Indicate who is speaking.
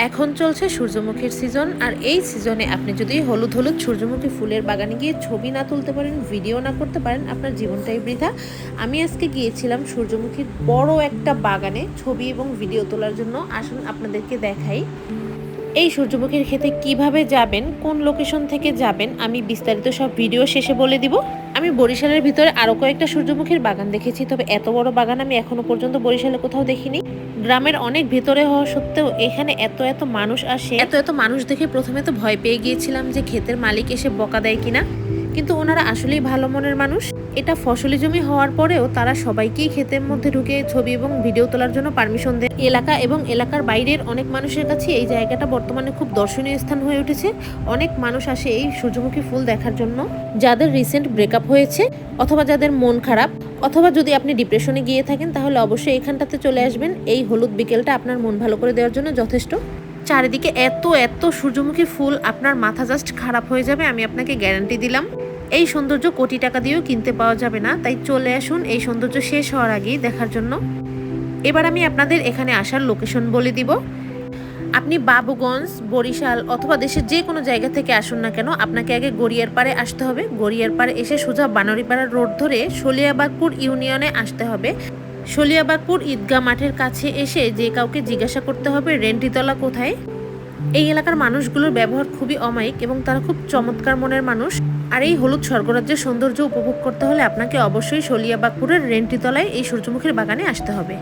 Speaker 1: এখন চলছে সূর্যমুখীর সিজন, আর এই সিজনে আপনি যদি হলুদ হলুদ সূর্যমুখী ফুলের বাগানে গিয়ে ছবি না তুলতে পারেন, ভিডিও না করতে পারেন, আপনার জীবনটাই বৃথা। আমি আজকে গিয়েছিলাম সূর্যমুখীর বড় একটা বাগানে ছবি এবং ভিডিও তোলার জন্য। আসুন আপনাদেরকে দেখাই এই সূর্যমুখীর ক্ষেতে কিভাবে যাবেন, কোন লোকেশন থেকে যাবেন, আমি বিস্তারিত সব ভিডিও শেষে বলে দিব। আমি বরিশালের ভিতরে আরও কয়েকটা সূর্যমুখীর বাগান দেখেছি, তবে এত বড় বাগান আমি এখনো পর্যন্ত বরিশালে কোথাও দেখিনি। গ্রামের অনেক ভেতরে হওয়া সত্ত্বেও এখানে এত এত মানুষ আসে। এত মানুষ দেখে প্রথমে তো ভয় পেয়ে গিয়েছিলাম যে ক্ষেতের মালিক এসে বকা দেয় কিনা, কিন্তু ওনারা আসলেই ভালো মনের মানুষ। এটা ফসলি জমি হওয়ার পরেও তারা সবাইকেই ক্ষেতের মধ্যে ঢুকে ছবি এবং ভিডিও তোলার জন্য পারমিশন দেয়। এলাকা এবং এলাকার বাইরের অনেক মানুষের কাছে এই জায়গাটা বর্তমানে খুব দর্শনীয় স্থান হয়ে উঠেছে। অনেক মানুষ আসে এই সূর্যমুখী ফুল দেখার জন্য। যাদের রিসেন্ট ব্রেকআপ হয়েছে, অথবা যাদের মন খারাপ, অথবা যদি আপনি ডিপ্রেশনে গিয়ে থাকেন, তাহলে অবশ্যই এখানটাতে চলে আসবেন। এই হলুদ বিকেলটা আপনার মন ভালো করে দেওয়ার জন্য যথেষ্ট। চারিদিকে এত সূর্যমুখী ফুল, আপনার মাথা জাস্ট খারাপ হয়ে যাবে, আমি আপনাকে গ্যারান্টি দিলাম। এই সৌন্দর্য কোটি টাকা দিয়েও কিনতে পাওয়া যাবে না, তাই চলে আসুন এই সৌন্দর্য শেষ হওয়ার আগেই দেখার জন্য। এবার আমি আপনাদের এখানে আসার লোকেশন বলে দিব। আপনি বাবুগঞ্জ, বরিশাল অথবা দেশের যে কোনো জায়গা থেকে আসুন না কেন, আপনাকে আগে গড়িয়ার পাড়ে আসতে হবে। গড়িয়ার পাড়ে এসে সোজা বানরিপাড়া রোড ধরে শলিয়াবাগপুর ইউনিয়নে আসতে হবে। শলিয়াবাগপুর ঈদগাহ মাঠের কাছে এসে যে কাউকে জিজ্ঞাসা করতে হবে রেন্টিতলা কোথায়। এই এলাকার মানুষগুলোর ব্যবহার খুবই অমায়িক এবং তারা খুব চমৎকার মনের মানুষ। আর এই হলুদ স্বর্গরাজ্যের সৌন্দর্য উপভোগ করতে হলে আপনাকে অবশ্যই শলিয়াবাগপুরের রেন্টিতলায় এই সূর্যমুখীর বাগানে আসতে হবে।